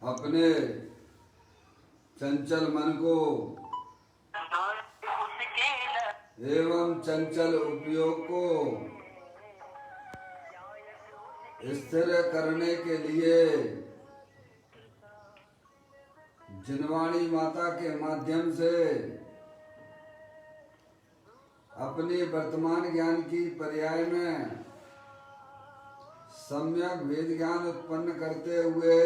अपने चंचल मन को एवं चंचल उपयोग को स्थिर करने के लिए जिनवाणी माता के माध्यम से अपने वर्तमान ज्ञान की पर्याय में सम्यक वेद ज्ञान उत्पन्न करते हुए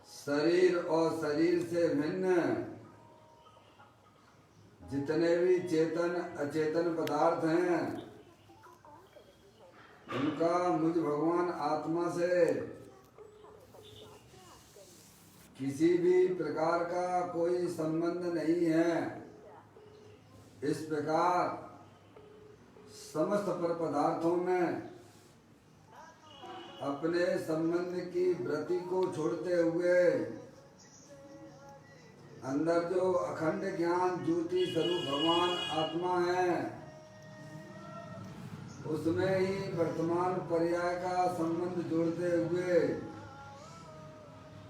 शरीर और शरीर से भिन्न जितने भी चेतन अचेतन पदार्थ हैं उनका मुझ भगवान आत्मा से किसी भी प्रकार का कोई संबंध नहीं है। इस प्रकार समस्त पर पदार्थों में अपने संबंध की वृत्ति को छोड़ते हुए अंदर जो अखंड ज्ञान ज्योति स्वरूप भगवान आत्मा है उसमें ही वर्तमान पर्याय का संबंध जोड़ते हुए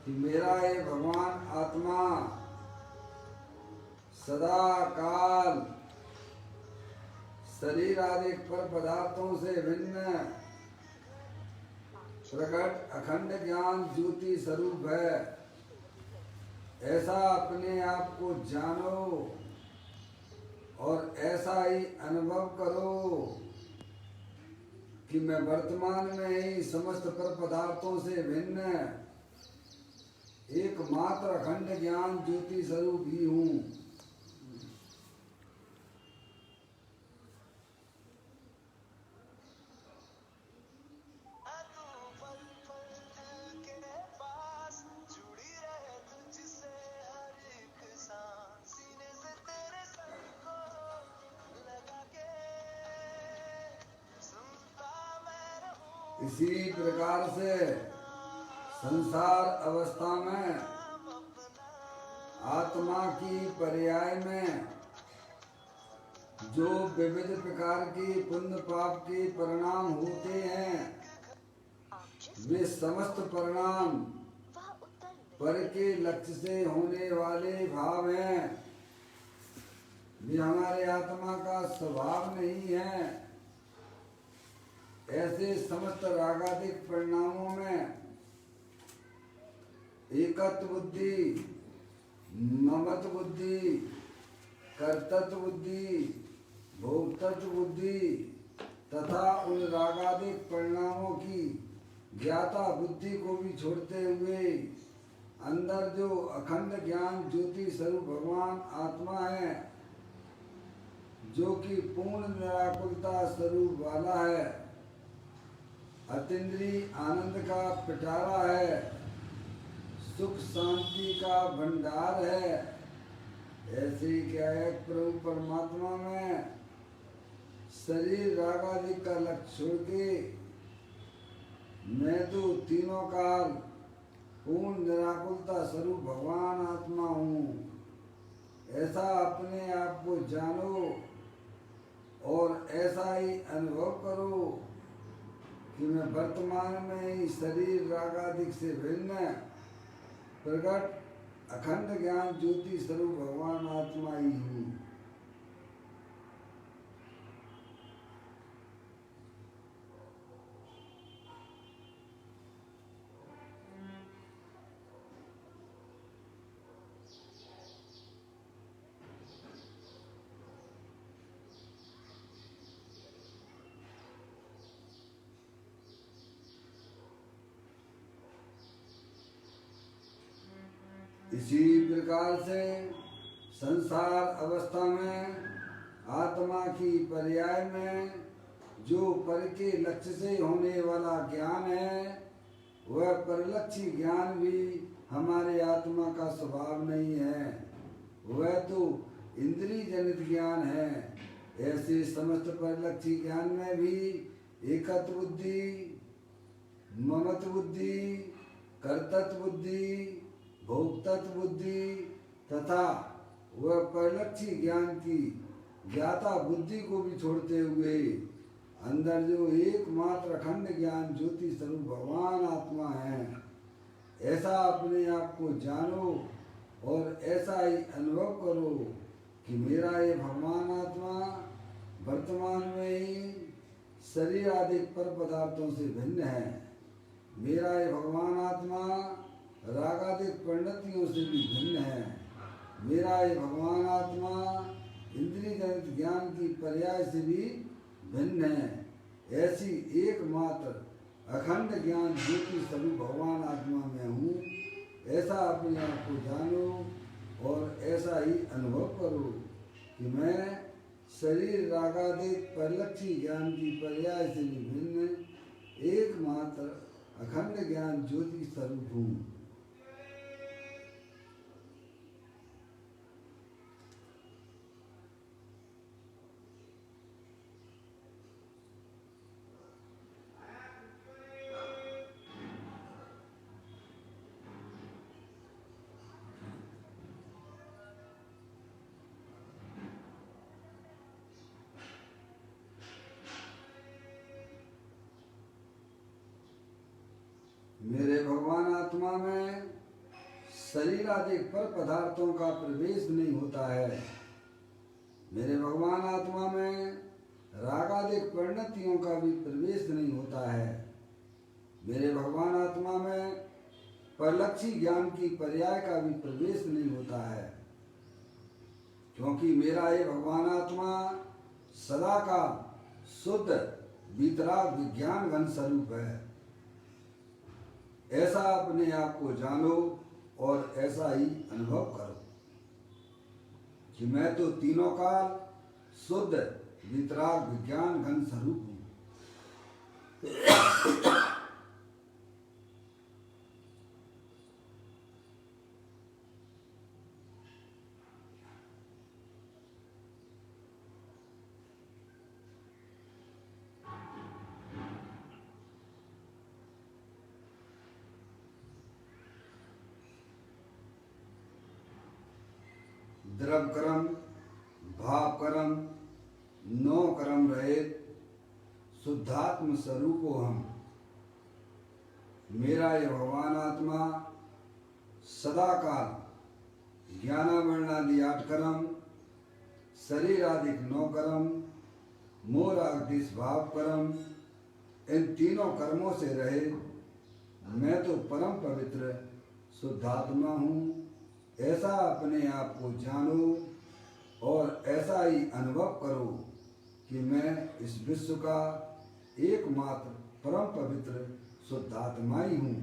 कि मेरा ये भगवान आत्मा सदा काल शरीर आदि पर पदार्थों से भिन्न प्रकट अखंड ज्ञान ज्योति स्वरूप है। ऐसा अपने आप को जानो और ऐसा ही अनुभव करो कि मैं वर्तमान में ही समस्त पर पदार्थों से भिन्न एकमात्र अखंड ज्ञान ज्योति स्वरूप ही हूँ। इसी प्रकार से संसार अवस्था में आत्मा की पर्याय में जो विविध प्रकार की पुण्य पाप के परिणाम होते हैं वे समस्त परिणाम पर के लक्ष्य से होने वाले भाव हैं। ये हमारे आत्मा का स्वभाव नहीं है। ऐसे समस्त रागादिक परिणामों में एकत्व बुद्धि, ममत्व बुद्धि, कर्तृत्व बुद्धि, भोक्तृत्व बुद्धि तथा उन रागादिक परिणामों की ज्ञाता बुद्धि को भी छोड़ते हुए अंदर जो अखंड ज्ञान ज्योति स्वरूप भगवान आत्मा है जो कि पूर्ण निराकुलता स्वरूप वाला है, अतीन्द्रिय आनंद का पिटारा है, सुख शांति का भंडार है। ऐसे ही क्या है प्रभु परमात्मा में शरीर राग आदि का लक्ष्य छोड़ के मैं तो तीनों काल पूर्ण निराकुलता स्वरूप भगवान आत्मा हूँ। ऐसा अपने आप को जानो और ऐसा ही अनुभव करो कि मैं वर्तमान में ही शरीर रागादिक से भिन्न प्रकट अखंड ज्ञान ज्योति स्वरूप भगवान आत्मा ही हूँ। इसी प्रकार से संसार अवस्था में आत्मा की पर्याय में जो पर के लक्ष्य से होने वाला ज्ञान है वह परलक्षी ज्ञान भी हमारे आत्मा का स्वभाव नहीं है। वह तो इंद्रिय जनित ज्ञान है। ऐसे समस्त परलक्षी ज्ञान में भी एकत्व बुद्धि, ममत्व बुद्धि, कर्तृत्व बुद्धि, भोक्तृत्व बुद्धि तथा वह परलक्षी ज्ञान की ज्ञाता बुद्धि को भी छोड़ते हुए अंदर जो एकमात्र अखंड ज्ञान ज्योति स्वरूप भगवान आत्मा है ऐसा अपने आप को जानो और ऐसा ही अनुभव करो कि मेरा ये भगवान आत्मा वर्तमान में ही शरीर आदि पर पदार्थों से भिन्न है। मेरा ये भगवान आत्मा रागादिक परिणतियों से भी भिन्न है। मेरा ये भगवान आत्मा इंद्रिय जनित ज्ञान की पर्याय से भी भिन्न है। ऐसी एकमात्र अखंड ज्ञान ज्योति स्वरूप भगवान आत्मा में हूँ। ऐसा अपने आप को जानो और ऐसा ही अनुभव करो कि मैं शरीर रागादिक परिलक्षी ज्ञान की पर्याय से भी भिन्न एकमात्र अखंड ज्ञान ज्योति स्वरूप हूँ। मेरे भगवान आत्मा में शरीर आदि पर पदार्थों का प्रवेश नहीं होता है। मेरे भगवान आत्मा में रागादिक परिणतियों का भी प्रवेश नहीं होता है। मेरे भगवान आत्मा में परलक्षी ज्ञान की पर्याय का भी प्रवेश नहीं होता है, क्योंकि मेरा ये भगवान आत्मा सदा का शुद्ध वीतराग विज्ञान घन स्वरूप है। ऐसा अपने आप को जानो और ऐसा ही अनुभव करो कि मैं तो तीनों काल शुद्ध वीतराग विज्ञान घन स्वरूप हूँ। द्रव कर्म भाव कर्म नौ कर्म रहित शुद्धात्म स्वरूपो हम। मेरा यह भगवान आत्मा सदा काल ज्ञानावरणादि 8 कर्म शरीर आदि 9 कर्म मोह राग द्वेष भाव कर्म इन तीनों कर्मों से रहे मैं तो परम पवित्र शुद्धात्मा हूँ। ऐसा अपने आप को जानो और ऐसा ही अनुभव करो कि मैं इस विश्व का एकमात्र परम पवित्र शुद्धात्मा ही हूँ।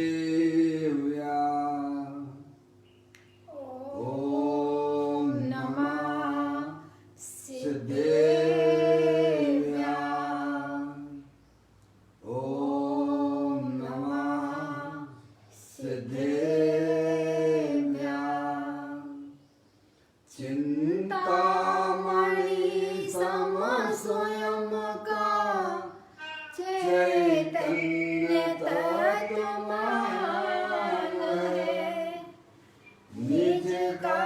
सिद्धेव्या ओम नमः सिद्धेव्या ओम नमः सिद्धेव्या चिंतामणि सम स्वयं का चैतन्य तत्वमान है। निज का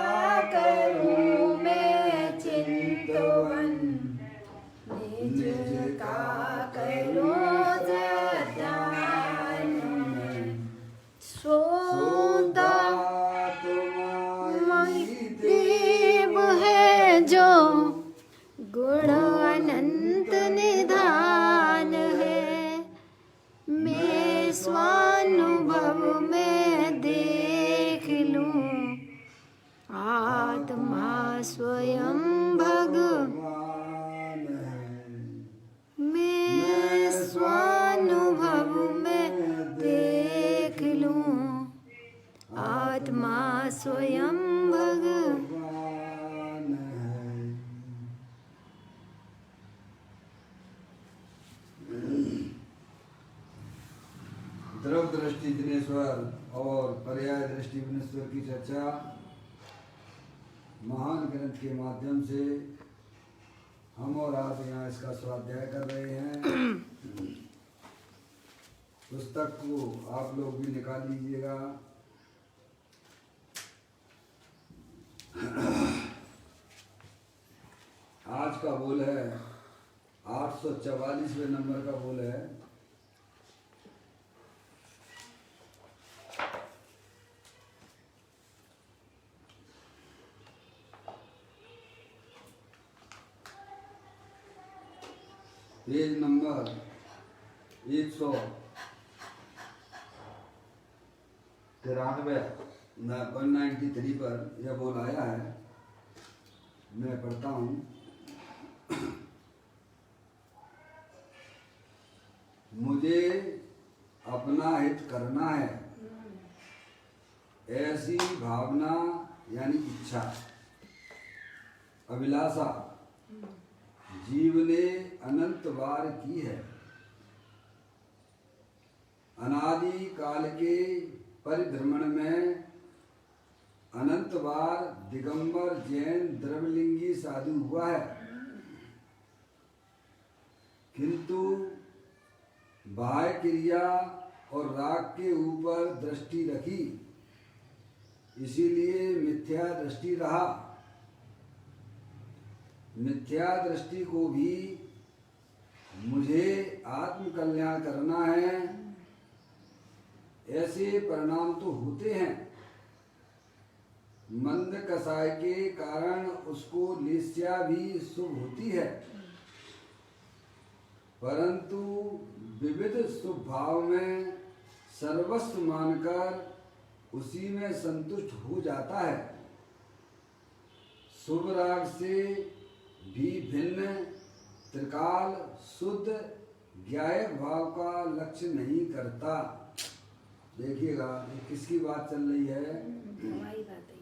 करूं मैं चिंतवन निज का करूं ध्यान सोता तुम्हारी देव है जो गुण अनंत निधान है। मैं स्वानुभव में देख लूं आत्मा स्वयं भगवान है। मैं स्वानुभव में देख लूं आत्मा स्वयं भगवान है। द्रव दृष्टि दिनेश्वर और पर्याय दृष्टि विनेश्वर की चर्चा महान ग्रंथ के माध्यम से हम और आप यहाँ इसका स्वाध्याय कर रहे हैं। पुस्तक को आप लोग भी निकाल लीजिएगा। आज का बोल है 844वें नंबर का बोल है। पेज नंबर 193 पर यह बोल आया है। मैं पढ़ता हूँ। मुझे अपना हित करना है, ऐसी भावना यानी इच्छा, अभिलाषा जीव ने अनंत बार की है। अनादि काल के परिभ्रमण में अनंत बार दिगंबर जैन द्रवलिंगी साधु हुआ है, किंतु बाह्य क्रिया और राग के ऊपर दृष्टि रखी, इसीलिए मिथ्या दृष्टि रहा। मिथ्या दृष्टि को भी मुझे आत्म कल्याण करना है, ऐसे परिणाम तो होते हैं। मंद कसाय के कारण उसको लेस्या भी शुभ होती है, परंतु विविध शुभ भाव में सर्वस्व मानकर उसी में संतुष्ट हो जाता है। शुभ राग से भी भिन्न त्रिकाल शुद्ध ज्ञायक भाव का लक्ष्य नहीं करता। देखिएगा ये किसकी बात चल रही है? हमारी बात है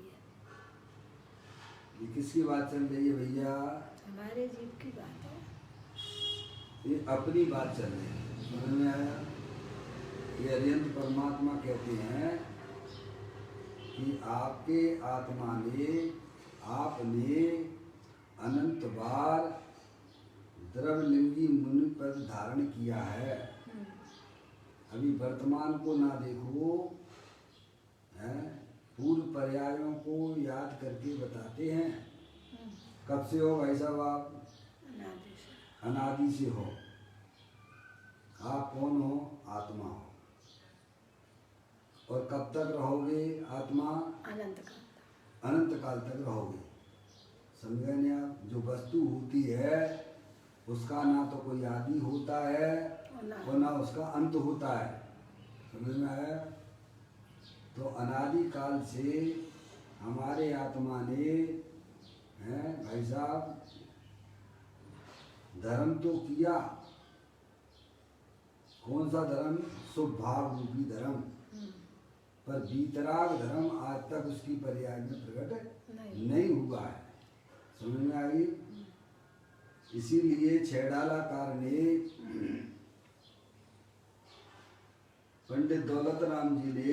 ये किसकी बात चल रही है भैया? हमारे जीव की बात है। ये अपनी बात चल रही है। समझ में आया? ये अरिहंत परमात्मा कहते हैं कि आपके आत्मा ने आपने अनंत बार द्रवलिंगी मुनि पद धारण किया है। अभी वर्तमान को ना देखो, पूर्व पर्यायों को याद करके बताते हैं। कब से हो भाई साहब आप? अनादि से हो। आप कौन हो? आत्मा हो। और कब तक रहोगे आत्मा? अनंत काल तक रहोगे। समझ गए नहीं आप? जो वस्तु होती है उसका ना तो कोई आदि होता है और ना उसका अंत होता है। समझ में आया? तो अनादि काल से हमारे आत्मा ने भाई साहब धर्म तो किया। कौन सा धर्म? शुभ भाव रूपी धर्म। पर वीतराग धर्म आज तक उसकी पर्याय में प्रकट नहीं हुआ है। समझ में आई? इसीलिए छैडालाकार ने पंडित दौलत राम जी ने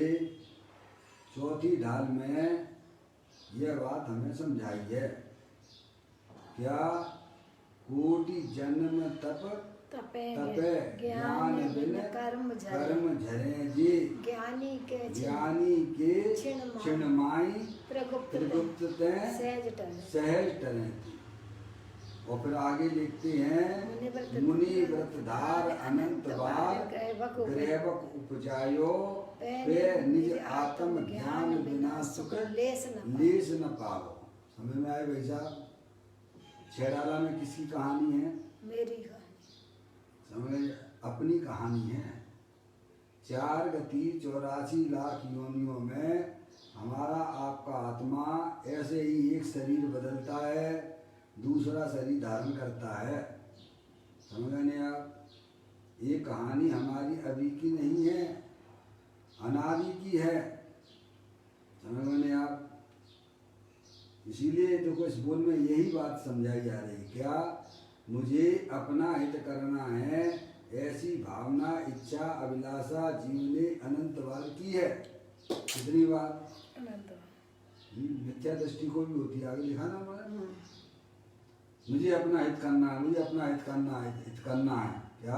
चौथी ढाल में यह बात हमें समझाई है। क्या? कोटि जन्म तप तपे ज्ञान बिन कर्म झरे जी। ज्ञानी के क्षण माई त्रिगुप्त सहज टरे। और फिर आगे लिखते हैं मुनि व्रत धार अनंत बार ग्रैवक उपजायो पे निज आत्म ज्ञान बिना सुख लेस न पाओ। समझ में आए भाई साहब? छैडाला में किसकी कहानी है? मेरी कहानी। समझ? अपनी कहानी है। 4 गति 84 लाख योनियों में हमारा आपका आत्मा ऐसे ही एक शरीर बदलता है, दूसरा शरीर धारण करता है। समझ नहीं आप? ये कहानी हमारी अभी की नहीं है, अनादि की है। समझ नहीं आप? इसीलिए देखो इस बोल में यही बात समझाई जा रही। क्या? मुझे अपना हित करना है, ऐसी भावना, इच्छा, अभिलाषा जीव ने अनंत बार की है। कितनी बार? अनंत। मिथ्या दृष्टि को भी होती है, आगे लिखा ना हमारा, मुझे अपना हित करना है, मुझे अपना हित करना है, हित करना है। क्या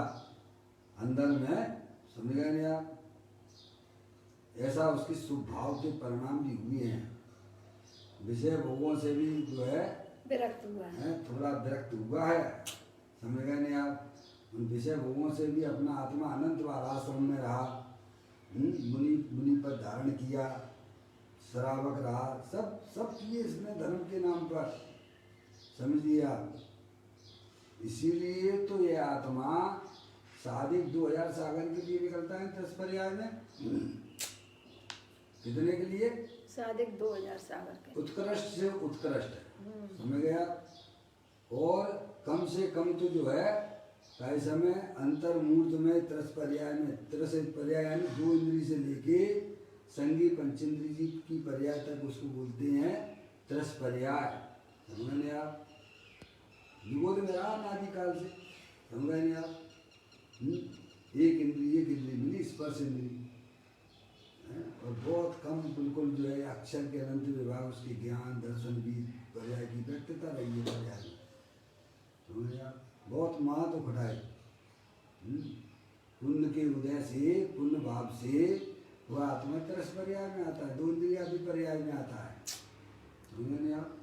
अंदर में, समझ गए नहीं आप? ऐसा उसकी स्वभाव के परिणाम भी हुए हैं। विषय भोगों से भी जो है विरक्त हुआ है, थोड़ा विरक्त हुआ है, समझ गए नहीं आप? उन विषय भोगों से भी अपना आत्मा अनंत बार आश्रम में रहा, मुनि पर धारण किया, श्रावक रहा, सब किए इसने धर्म के नाम पर, समझिए आप। इसीलिए तो ये आत्मा साधिक 2000 सागर के लिए निकलता है 10 पर्याय में। कितने के लिए? साधिक 2000 सागर के। उत्कृष्ट से उत्कृष्ट, समझ गया? और कम से कम तो जो है कैसे में अंतर्मूर्त में 30 पर्याय में, 30 पर्याय यानी 2 इंद्री से लेके संगी पंचेंद्री जी की पर्याय तक उसको बोलते हैं 30 पर्याय। समझ नहीं आप? निगोद में रहा अनादिकाल से, समझ नहीं आप? एक इंद्री मिली स्पर्श इंद्री, और बहुत कम बिल्कुल जो है अक्षर के अनंत विभाग उसके ज्ञान दर्शन भी पर्याय की व्यक्तता रही है पर्याय में, समझ आप? बहुत महत्व घटाए। पुण्य के उदय से, पुण्य भाव से वह आत्मा 30 पर्याय में आता है, 2 इंद्रिया भी पर्याय में आता है, समझ नहीं आप?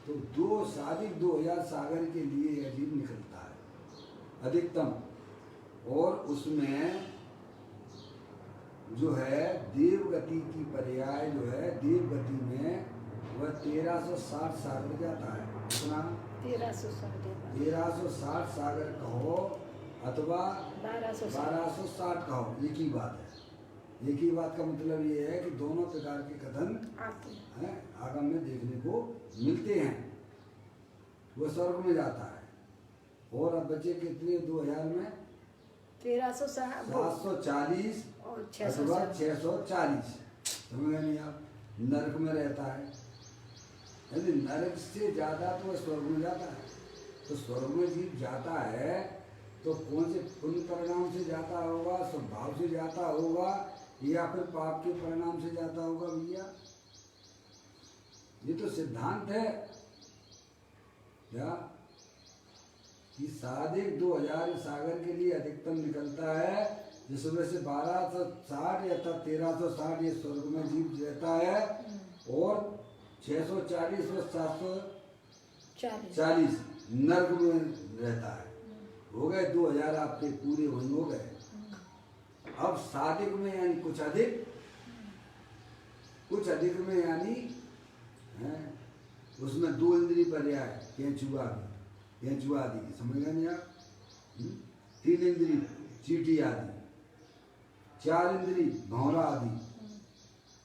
तो 2 साधिक 2000 सागर के लिए अजीब निकलता है अधिकतम। और उसमें जो है देव गति की पर्याय जो है, देव गति में वह 1360 सागर जाता है। कितना? 1360 सागर कहो अथवा 1260 कहो, एक ही बात है। एक ही बात का मतलब ये है कि दोनों प्रकार के कथन आगम में देखने को मिलते हैं। वो स्वर्ग में जाता है। और अब बचे कितने 2000 में? 740 और अथवा 640, समझ नहीं आप? नरक में रहता है। यदि नरक से ज्यादा तो स्वर्ग में जाता है। तो स्वर्ग में जीव जाता है तो कौन से पुण्य परिणाम से जाता होगा, स्वभाव से जाता होगा, या फिर पाप के परिणाम से जाता होगा? भैया ये तो सिद्धांत है क्या कि साधिक 2000 सागर के लिए अधिकतम निकलता है, जिसमें से 1260 या 1360 ये स्वर्ग में जीव रहता है, और 640 और 740 नर्क में रहता है। हो गए 2000 आपके पूरे वही हो गए। अब साधिक में यानी कुछ अधिक में यानी उसमें 2 इंद्री पर्याय, केंचुआ आदि, समझ गए नहीं आप? 3 इंद्री चीटी आदि, 4 इंद्री भौरा आदि,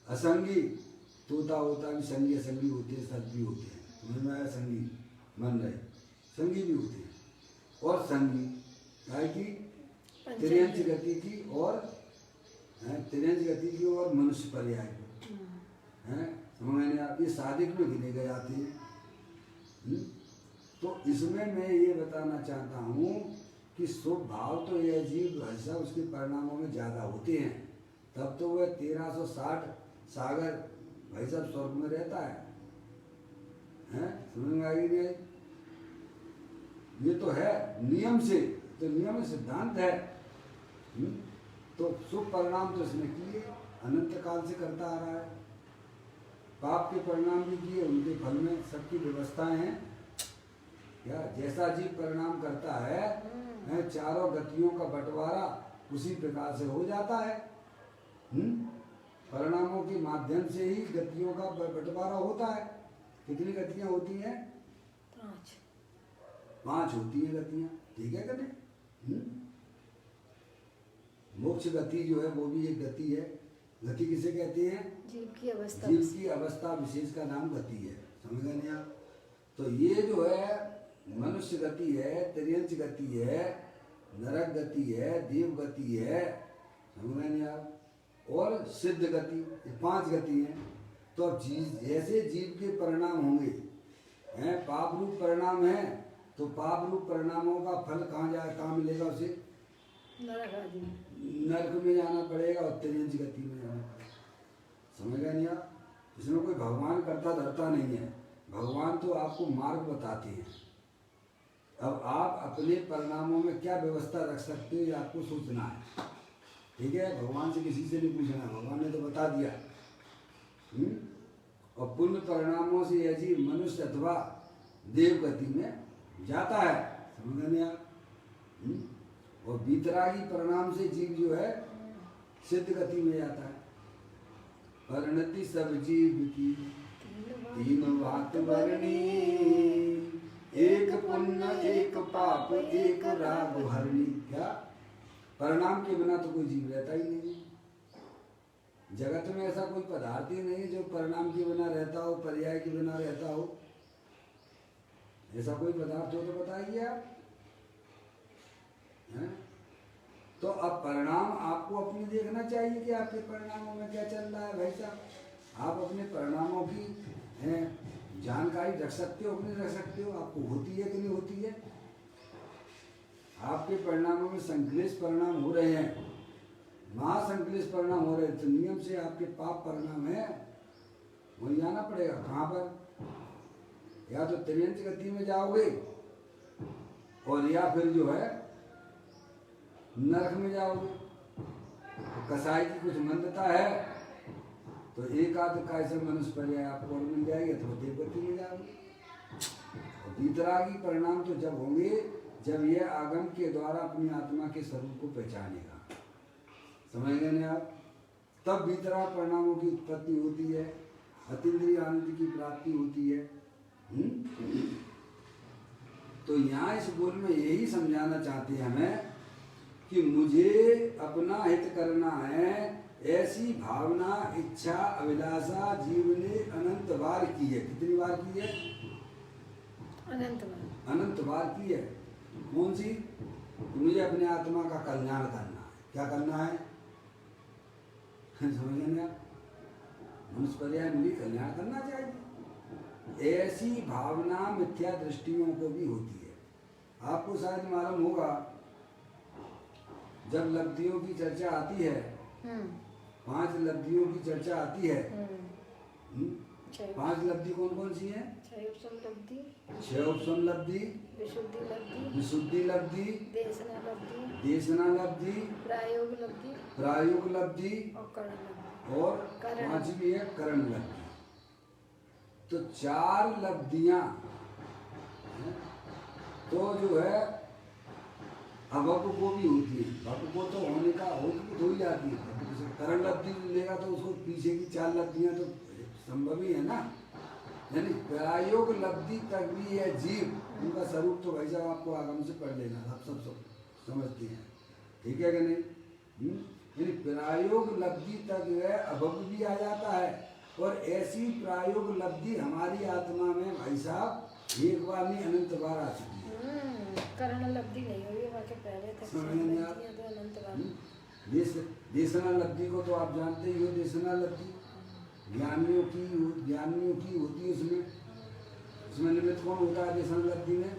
असंगी तोता होता भी संगी असंगी होते हैं, सब भी होते हैं, समझ में आया? संगी मन रहे, संगी भी होते हैं। और संगी काय की? त्रियंच गति की और मनुष्य पर्याय की, समझ में आप? ये साधिक में गिने गए आते हैं। तो इसमें मैं ये बताना चाहता हूँ कि स्वभाव तो यह जीव ऐसा उसके परिणामों में ज़्यादा होते हैं, तब तो वह 1360 सागर भाई साहब स्वर्ग में रहता है, समझ में आएगी नहीं? ये तो है नियम से, तो नियम सिद्धांत है। तो शुभ परिणाम तो इसने किए, अनंत काल से करता आ रहा है। पाप के परिणाम भी किए, उनके फल में सबकी व्यवस्थाएं हैं। क्या जैसा जीव परिणाम करता है, चारों गतियों का बंटवारा उसी प्रकार से हो जाता है। परिणामों के माध्यम से ही गतियों का बंटवारा होता है। कितनी गतियां होती हैं? 5 होती हैं गतियां, ठीक है कने? मोक्ष गति जो है वो भी एक गति है। गति किसे कहते हैं? जीव की अवस्था विशेष का नाम गति है, समझ गए नहीं आप? तो ये जो है मनुष्य गति है, त्रियंच गति है, नरक गति है, देव गति है, समझ गए नहीं आप? और सिद्ध गति, ये 5 गति हैं। तो अब जैसे जीव के परिणाम होंगे, पाप रूप परिणाम है तो पाप रूप परिणामों का फल कहाँ जाए, कहाँ मिलेगा उसे? नरक आदि में। नरक में जाना पड़ेगा और तिर्यंच गति में जाना पड़ेगा। समझ गए नहीं आप? इसमें कोई भगवान करता धरता नहीं है, भगवान तो आपको मार्ग बताते हैं। अब आप अपने परिणामों में क्या व्यवस्था रख सकते हो ये आपको सोचना है, ठीक है? भगवान से किसी से नहीं पूछना, भगवान ने तो बता दिया। और पुण्य परिणामों से यह जीव मनुष्य अथवा देव गति में जाता है, समझ नहीं आप? और बीतरागी परिणाम से जीव जो है सिद्ध गति में जाता है। परिणति सब जीव की तीन बात वर्णी, एक पुण्य एक पाप एक राग हरणी। क्या? परिणाम के बिना तो कोई जीव रहता ही नहीं। जगत में ऐसा कोई पदार्थ ही नहीं जो परिणाम के बिना रहता हो, पर्याय के बिना रहता हो। ऐसा कोई पदार्थ हो तो बताइए आप, हैं? तो अब परिणाम आपको अपने देखना चाहिए कि आपके परिणामों में क्या चल रहा है। भाई साहब आप अपने परिणामों की जानकारी रख सकते हो, नहीं रख सकते हो? आपको होती है कि नहीं होती है? आपके परिणामों में संक्लेश परिणाम हो रहे हैं, महासंक्लेश परिणाम हो रहे हैं, तो नियम से आपके पाप परिणाम है, वहीं जाना पड़ेगा। कहाँ पर? या तो तिर्यंच गति में जाओगे और या फिर जो है नरक में जाओगे। तो कसाई की कुछ मंदता है तो एक आध का ऐसे मनुष्य पर्याय आपको और मिल जाएगा, तो देवगति में जाओगे। और बीतरागी परिणाम तो जब होंगे जब यह आगम के द्वारा अपनी आत्मा के स्वरूप को पहचानेगा। समझ गए ना आप? तब बीतराग परिणामों की उत्पत्ति होती है, अतीन्द्रिय आनंद की प्राप्ति होती है। तो यहाँ इस बोल में यही समझाना चाहते हैं हमें कि मुझे अपना हित करना है, ऐसी भावना इच्छा अभिलाषा जीव ने अनंत बार की है। कितनी बार की है? अनंत बार। अनंत बार की है। कौन सी? मुझे अपने आत्मा का कल्याण करना है। क्या करना है? समझ लें आप? मनुष्य पर्याय मुझे कल्याण करना चाहिए। ऐसी भावना मिथ्या दृष्टियों को भी होती है। आपको शायद मालूम होगा जब लब्धियों की चर्चा आती है, 5 लब्धियों की चर्चा आती है। 5 लब्धि कौन कौन सी है? 6 उपसम लब्धि, 6 उपसम लब्धि, विशुद्धि लब्धि, विशुद्धि लब्धि, देशना लब्धि, देशना लब्धि, प्रायोग लब्धि, प्रायोग लब्धि और करण लब्धि। और करण। 5वीं है करण लब्धि। तो 4 लब्धियां तो जो है अभप को भी होती है। भप को तो होने का हो ही जाती है। करण लब्धि लेगा तो उसको पीछे की 4 लब्धियां तो संभव ही है ना। यानी प्रायोग लब्धि तक भी है जीव, उनका स्वरूप तो भाई साहब आपको आगम से पढ़ लेना, आप सब समझते हैं, ठीक है कि नहीं? यानी प्रायोग लब्धि तक है अभप भी आ जाता है। और ऐसी प्रायोग लब्धि हमारी आत्मा में भाई साहब एक बार नहीं अनंत बार आ चुकी है। करण लब्धि नहीं हुई है, बाकी पहले तक समझ में आप? तो अनंत बार। देशना लब्धि को तो आप जानते ही हो। देशना लब्धि ज्ञानियों की होती है। उसमें निमित्त कौन होता है? देशना लब्धि में,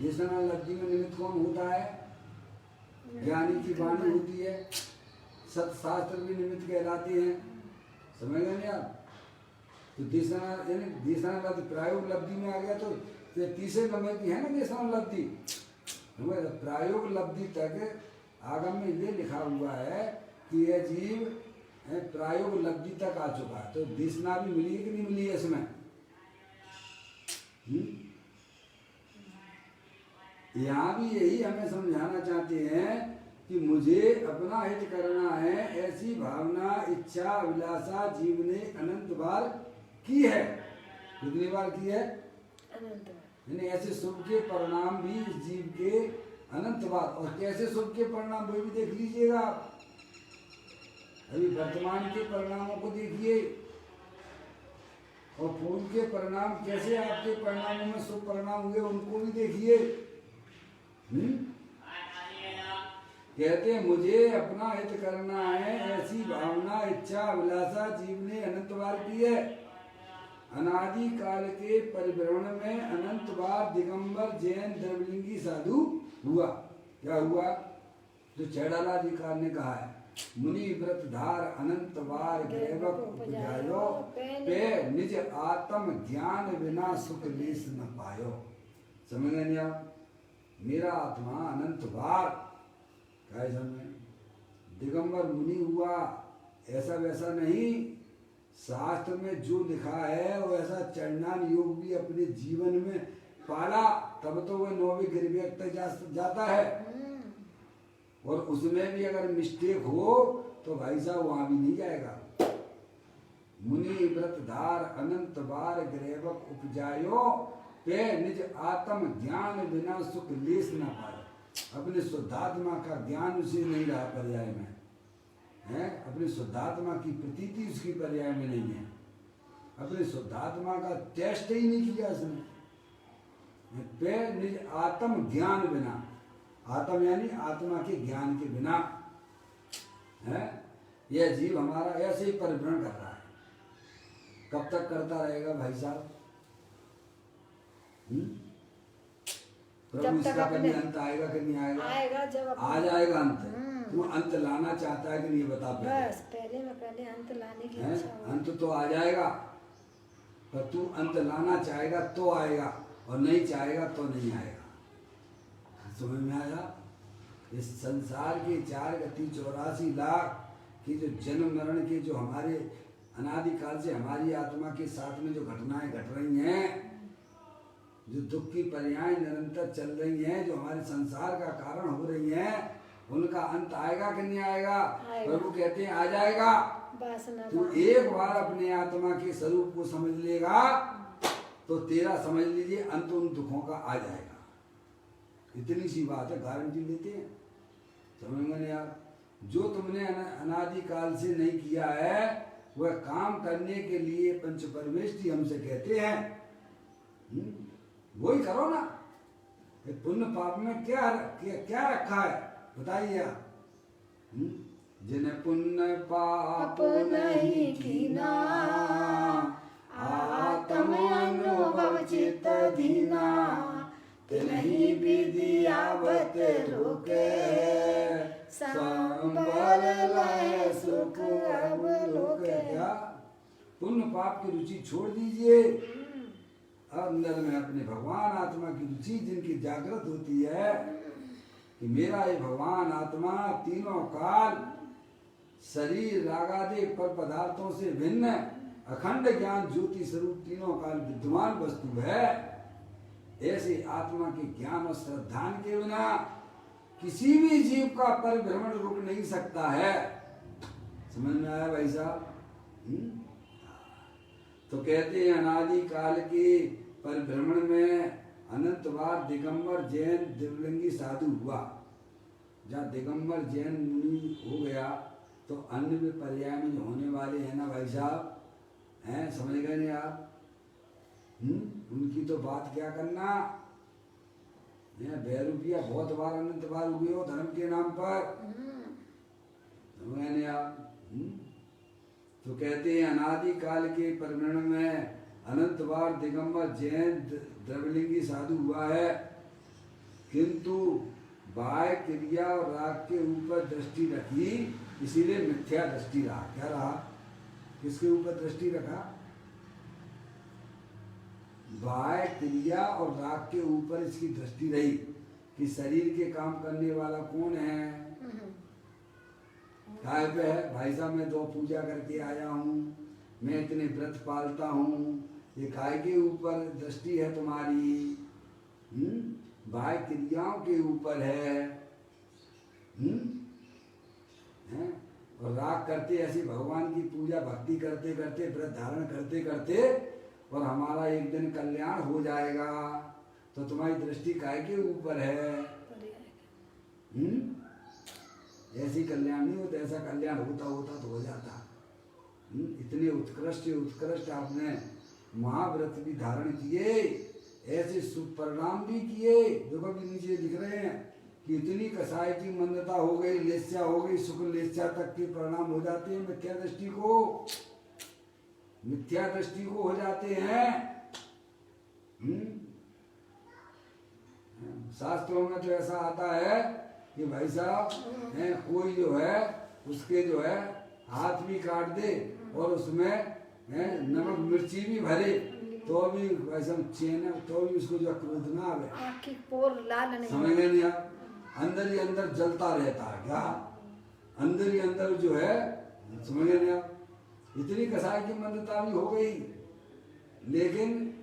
देशना लब्धि में निमित्त कौन होता है? ज्ञानी की वाणी होती है। सत्शास्त्र भी निमित्त कहलाते हैं। समझ गए नहीं आप? तो देशना यानी देशना लब्धि प्रायोग लब्धि में आ गया तो तीसरे नंबर की है ना देशना लब्धि। प्रायोग लब्धि तक आगम में ये लिखा हुआ है कि यह जीव प्रायोग लब्धि तक आ चुका है। तो देशना भी मिली है कि नहीं मिली है इसमें? यहाँ भी यही हमें समझाना चाहते हैं कि मुझे अपना हित करना है, ऐसी भावना इच्छा अभिलाषा जीव ने अनंत बार की है। कितनी बार की है? अनंत बार। यानी ऐसे शुभ के परिणाम भी इस जीव के अनंत बार। और कैसे शुभ के परिणाम वो भी देख लीजिएगा आप। अभी वर्तमान के परिणामों को देखिए और पूर्व के परिणाम कैसे आपके परिणामों में शुभ परिणाम हुए उनको भी देखिए। कहते हैं मुझे अपना हित करना है, ऐसी भावना इच्छा अभिलाषा जीव ने अनंत बार की है। अनादि काल के परिभ्रमण में अनंत बार दिगंबर जैन द्रविलिंगी साधु हुआ। क्या हुआ? जो चैडालाधिकार ने कहा है, मुनि व्रत धार अनंत बार ग्रेवक उपजायो, पे निज आत्म ज्ञान बिना सुख लेस न पायो। समझ गए नहीं आप? मेरा आत्मा अनंत बार क्या है समझ? दिगंबर मुनि हुआ, ऐसा वैसा नहीं। शास्त्र में जो लिखा है वो ऐसा चरणान योग भी अपने जीवन में पाला, तब तो वह 9वीं गिरवेक तक जाता है। और उसमें भी अगर मिस्टेक हो तो भाई साहब वहां भी नहीं जाएगा। मुनि व्रत धार अनंत बार ग्रेवक उपजायो, पे निज आत्म ज्ञान बिना सुख लेस न पाए। अपने शुद्धात्मा का ज्ञान उसे नहीं रहा पर्याय में है, अपने शुद्धात्मा की प्रतीति उसकी पर्याय में नहीं है, अपने शुद्धात्मा का टेस्ट ही नहीं किया उसने। पे निज आत्म ज्ञान बिना, आत्म यानी आत्मा के ज्ञान के बिना है यह जीव हमारा ऐसे ही परिभ्रमण कर रहा है। कब तक करता रहेगा भाई साहब? प्रभु इसका कभी अंत आएगा कि नहीं आएगा? आएगा, जब आ जाएगा अंत। तू अंत लाना चाहता है कि नहीं बता? बस पहले अंत लाने की इच्छा हो। अंत तो आ जाएगा, पर तू अंत लाना चाहेगा तो आएगा, और नहीं चाहेगा तो नहीं आएगा। समझ में आया? इस संसार के 4 गति 84 लाख की जो जन्म मरण के जो हमारे अनादिकाल से हमारी आत्मा के साथ में जो घटनाएं घट रही हैं, जो दुख की पर्याय निरंतर चल रही हैं, जो हमारे संसार का कारण हो रही हैं, उनका अंत आएगा कि नहीं आएगा? प्रभु कहते हैं आ जाएगा। तू एक बार अपने आत्मा के स्वरूप को समझ लेगा तो तेरा समझ लीजिए अंत उन दुखों का आ जाएगा। इतनी सी बात है, गारंटी लेते हैं। समझ में नहीं आप? जो तुमने अनादिकाल से नहीं किया है वह काम करने के लिए पंच परमेष्ठी हमसे कहते हैं, वही करो ना। पुण्य पाप में क्या रखा है बताइए आप? जिन्हें पुण्य पाप नहीं कीना, आत्म अनुभव चित्त दीना, तिन्हीं विधि आवत रुके, संबर लय सुख अब लोके। क्या? पुण्य पाप की रुचि छोड़ दीजिए, अंदर में अपने भगवान आत्मा की रुचि जिनकी जागृत होती है कि मेरा ये भगवान आत्मा तीनों काल शरीर रागादि पर पदार्थों से भिन्न अखंड ज्ञान ज्योति स्वरूप तीनों काल विद्यमान वस्तु है। ऐसे आत्मा के ज्ञान और श्रद्धान के बिना किसी भी जीव का परिभ्रमण रुक नहीं सकता है। समझ में आया भाई साहब? तो कहते हैं अनादि काल के परिभ्रमण में अनंत बार दिगंबर जैन दिव्यलिंगी साधु हुआ। जहाँ दिगंबर जैन मुनि हो गया तो अन्य भी पर्याय में जो होने वाले हैं ना भाई साहब, हैं समझ गए नहीं आप? उनकी तो बात क्या करना। बेरूपिया बहुत बार अनंत बार हुए हो धर्म के नाम पर, समझ गए नहीं आप? तो कहते हैं अनादि काल के परिभ्रमण में अनंत बार दिगंबर जैन द्रविलिंगी साधु हुआ है, किंतु बाह्य क्रिया और राग के ऊपर दृष्टि रखी, इसीलिए मिथ्या दृष्टि रहा। क्या रहा? किसके ऊपर दृष्टि रखा? बाह्य क्रिया और राग के ऊपर इसकी दृष्टि रही कि शरीर के काम करने वाला कौन है। काय पे है भाई साहब? मैं 2 पूजा करके आया हूँ, मैं इतने व्रत पालता हूँ, ये काय के ऊपर दृष्टि है तुम्हारी? बाह्य क्रियाओं के ऊपर है। और राग करते ऐसी भगवान की पूजा भक्ति करते करते व्रत धारण करते करते और हमारा एक दिन कल्याण हो जाएगा, तो तुम्हारी दृष्टि काय के ऊपर है? ऐसी कल्याण नहीं होता, ऐसा कल्याण होता होता तो हो जाता। इतने उत्कृष्ट आपने महाव्रत भी धारण किए, ऐसे सुपरिणाम भी किए। देखो भी नीचे लिख रहे हैं कि इतनी कसाई की मंदता हो गई, लेस्या हो गई, शुक्ल लेस्या तक के परिणाम हो जाते हैं मिथ्या दृष्टि को। मिथ्या दृष्टि को हो जाते हैं। शास्त्रों में तो ऐसा आता है कि भाई साहब कोई जो है उसके जो है हाथ भी काट दे और उसमें नमक मिर्ची भी भरे तो भी वैसा चेन तो भी उसको जो क्रोध ना आवे, आँखी पोर लाल नहीं, समझ गए नहीं आप? अंदर ही अंदर जलता रहता है क्या, अंदर ही अंदर जो है, समझ गए नहीं आप? इतनी कसाई की मंदता भी हो गई, लेकिन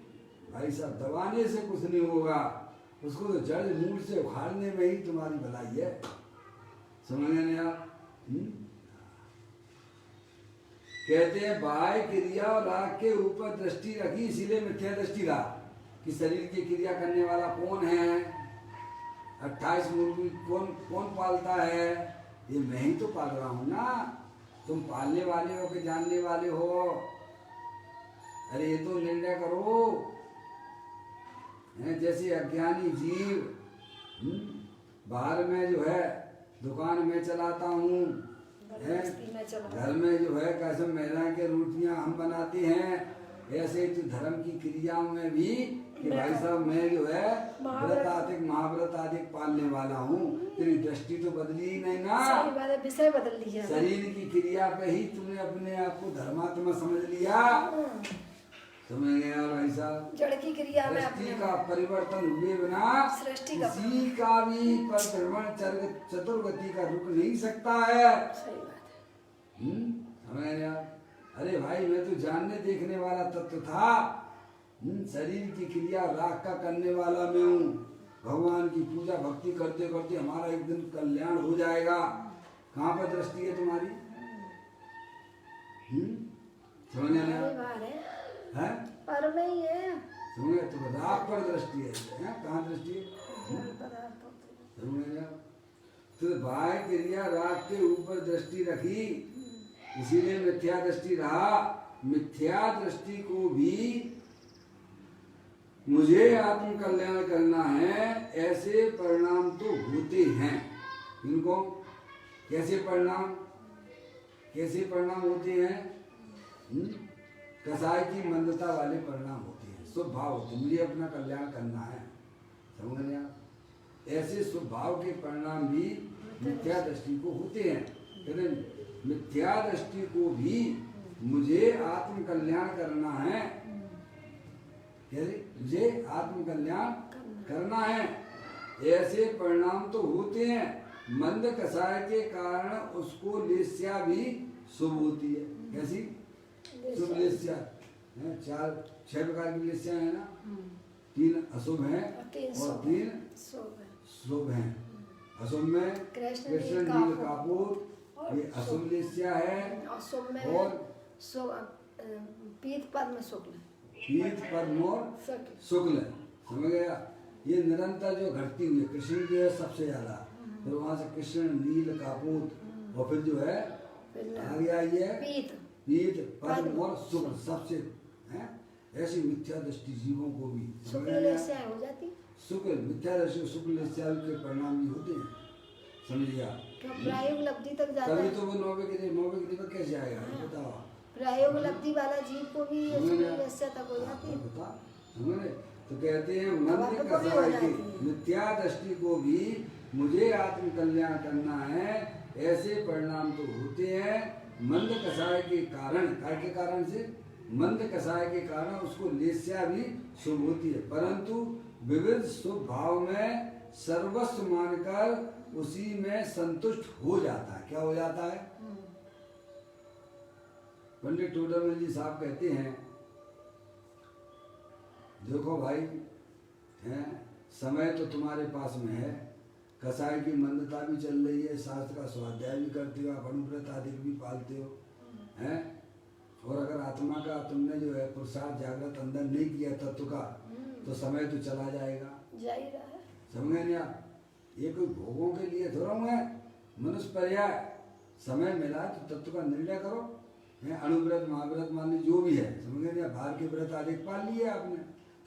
भाई साहब दबाने से कुछ नहीं होगा, उसको तो जड़ मूल से उखाड़ने में ही तुम्हारी भलाई है, समझ गए नहीं आप? कहते हैं बाह्य क्रिया और राग के ऊपर दृष्टि रखी, इसीलिए मिथ्या दृष्टि रहा कि शरीर की क्रिया करने वाला कौन है, 28 मुर्गी कौन पालता है, ये मैं ही तो पाल रहा हूँ ना, तुम पालने वाले हो कि जानने वाले हो? अरे ये तो निर्णय करो। जैसे अज्ञानी जीव बाहर में जो है दुकान में चलाता हूँ, घर में जो है कैसे महिलाएं के रोटियां हम बनाते हैं, ऐसे ही तो धर्म की क्रियाओं में भी कि भाई साहब मैं जो है व्रत आदिक महाव्रत आदिक पालने वाला हूँ, तेरी दृष्टि तो बदली ही नहीं ना, सही बात है, विषय बदल लिया, शरीर की क्रिया पे ही तुमने अपने आप को धर्मात्मा समझ लिया, समझ गए भाई साहब? जड़ की क्रिया में दृष्टि का परिवर्तन हुए बिना सृष्टि का किसी का भी परिभ्रमण चतुर्गति का रुक नहीं सकता है। सही बात है। समझ गए? अरे भाई मैं तो जानने देखने वाला तत्व था, शरीर की क्रिया राग का करने वाला मैं हूँ, भगवान की पूजा भक्ति करते करते हमारा एक दिन कल्याण हो जाएगा। कहाँ पर दृष्टि है तुम्हारी? समझ नहीं है? पर में ही है, समझे? तो राग पर दृष्टि है, कहाँ दृष्टि है? समझ? तो बाह्य क्रिया राग के ऊपर दृष्टि रखी, इसीलिए मिथ्या दृष्टि रहा। मिथ्या दृष्टि को भी मुझे आत्म कल्याण करना है, ऐसे परिणाम तो होते हैं। इनको कैसे परिणाम होते हैं? कसाई की मंदता वाले परिणाम होते हैं, शुभ भाव होते हैं, मुझे अपना कल्याण करना है, समझ रहे आप? ऐसे शुभ भाव के परिणाम भी मिथ्या दृष्टि को होते हैं। कहते मिथ्या दृष्टि को भी मुझे आत्म कल्याण करना है, मुझे आत्म कल्याण करना है, ऐसे परिणाम तो होते हैं। मंद कसाय के कारण उसको लेस्या भी शुभ होती है। कैसी शुभ लेस्या है? 6 प्रकार की लेस्या है ना, 3 अशुभ हैं और 3 शुभ हैं। अशुभ में कृष्ण नील कापूर, ये अशुभ लेस्या है, और पीत पद्म शुक्ल, पीत पद्म और शुक्ल, समझ गया? ये निरंतर जो घटती हुई है, कृष्ण जो है सबसे ज्यादा, फिर वहां से कृष्ण नील कापूर, और फिर जो है आगे आई है पीत पद्म और शुक्ल सबसे है। ऐसी मिथ्या दृष्टि जीवों को भी हो जाती, शुक्ल मिथ्या दृष्टि शुक्ल के परिणाम भी होते हैं, समझिए? प्रायोग लब्धि तक जाता है, तभी तो वो 90 के पर कैसे आएगा? बताओ। प्रायोग लब्धि वाला जीव को भी तक हो जाती है। तो कहते हैं मंद कसाय की मिथ्या दृष्टि को भी मुझे आत्म कल्याण करना है, ऐसे परिणाम तो होते हैं। मंद कसाय के कारण से मंद कसाय के कारण उसको लेस्या भी शुभ होती है, परंतु विविध शुभ भाव में सर्वस्व मानकर उसी में संतुष्ट हो जाता है। क्या हो जाता है? पंडित टोडरमल जी साहब कहते हैं, देखो भाई समय तो तुम्हारे पास में है, कसाई की मंदता भी चल रही है, शास्त्र का स्वाध्याय भी करते हो, आप अनुव्रत आदि भी पालते हो, हैं? और अगर आत्मा का तुमने जो है पुरुषार्थ जागृत अंदर नहीं किया तत्व का, तो समय तो चला जाएगा, समझे नहीं आप? ये कोई भोगों के लिए थोड़ा है, मनुष्य पर्याय समय मिला तो तत्व का निर्णय करो, अनुव्रत महाव्रत माने जो भी है, समझे नहीं? बाहर के व्रत आदि पाल लिए आपने,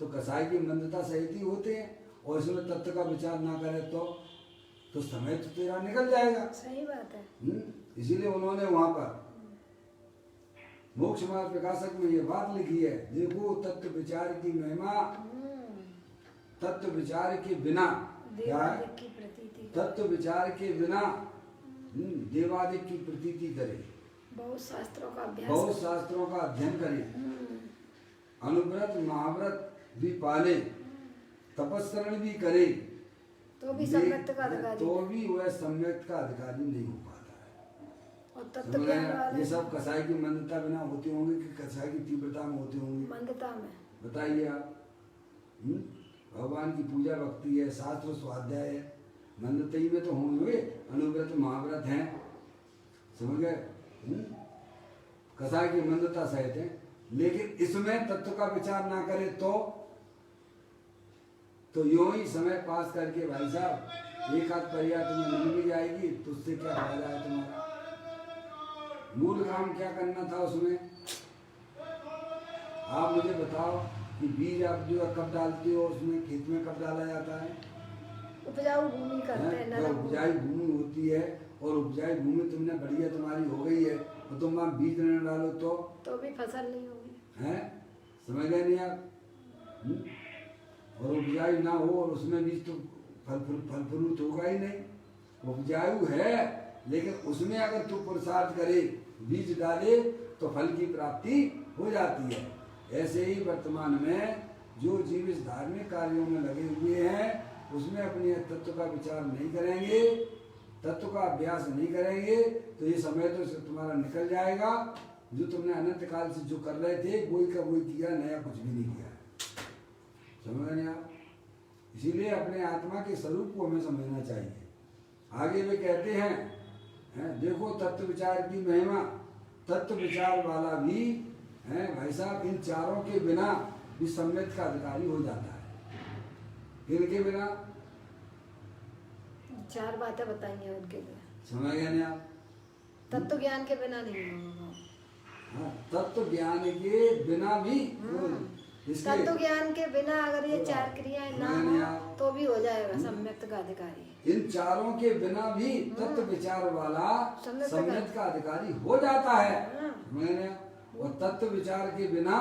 तो कसाई की मंदता सहित ही होते हैं, और इसमें तत्व का विचार ना करे तो समय तो तेरा निकल जाएगा। सही बात है। इसीलिए उन्होंने वहां पर मोक्ष मार्ग प्रकाशक में ये बात लिखी है, देखो तत्व विचार की महिमा, तत्व विचार के बिना क्या है, देवादिक की प्रतीति, तत्व विचार के बिना देवादिक की प्रतीति करे, बहुत शास्त्रों का अभ्यास, बहुत शास्त्रों का अध्ययन करे, अनुव्रत महाव्रत भी पाले, तपस्करण भी करे, तो भी सम्यक्त का अधिकारी, तो भी वह सम्यक्त का अधिकारी नहीं हो पाता है। और तत्व ज्ञान ये वाले सब कसाई की मंदता बिना होते होंगे कि कसाई की तीव्रता में होते होंगे? मंदता में। बताइए आप। भगवान की पूजा भक्ति है, शास्त्र स्वाध्याय है, मंदतई में तो होंगे, अनुव्रत महाव्रत हैं, समझ गए? कसाई की मंदता सहित है, लेकिन इसमें तत्व का विचार ना करे तो यूं ही समय पास करके भाई साहब एक आध परिया तुम्हें मिल भी जाएगी, तो उससे क्या फायदा है तुम्हारा? मूल काम क्या करना था उसमें? आप मुझे बताओ कि बीज आप जो कब डालते हो, उसमें खेत में कब डाला जाता है? उपजाऊ भूमि करते हैं, जब उपजाऊ भूमि होती है और उपजाऊ भूमि तुमने बढ़िया तुम्हारी हो गई है, तो तुम वहाँ बीज न डालो तो भी फसल नहीं होगी, है? समझ गए नहीं आप? और उपजाऊ ना हो और उसमें बीज तो फल फ्रूट होगा ही नहीं। उपजाऊ है लेकिन उसमें अगर तू पुरुषार्थ करे, बीज डाले, तो फल की प्राप्ति हो जाती है। ऐसे ही वर्तमान में जो जीव इस धार्मिक कार्यों में लगे हुए हैं, उसमें अपने तत्व का विचार नहीं करेंगे, तत्व का अभ्यास नहीं करेंगे, तो ये समय तो तुम्हारा निकल जाएगा। जो तुमने अनंत काल से जो कर रहे थे वही का वही किया, नया कुछ भी नहीं किया। समझ रहे आप? इसीलिए अपने आत्मा के स्वरूप को हमें समझना चाहिए। आगे वे कहते हैं, देखो तत्व विचार की महिमा, तत्व विचार वाला भी है भाई साहब इन चारों के बिना भी सम्यक का अधिकारी हो जाता है। इनके बिना चार बातें बताइए उनके बिना, समझ गए नहीं आप? तत्व ज्ञान के बिना नहीं होगा। हाँ, तत्व ज्ञान के बिना भी तत्व ज्ञान के बिना अगर ये चार क्रियाएं ना हो तो भी हो जाएगा सम्यक्त का अधिकारी। इन चारों के बिना भी तत्व विचार वाला सम्यक्त का अधिकारी हो जाता है। मैंने और तत्व विचार के बिना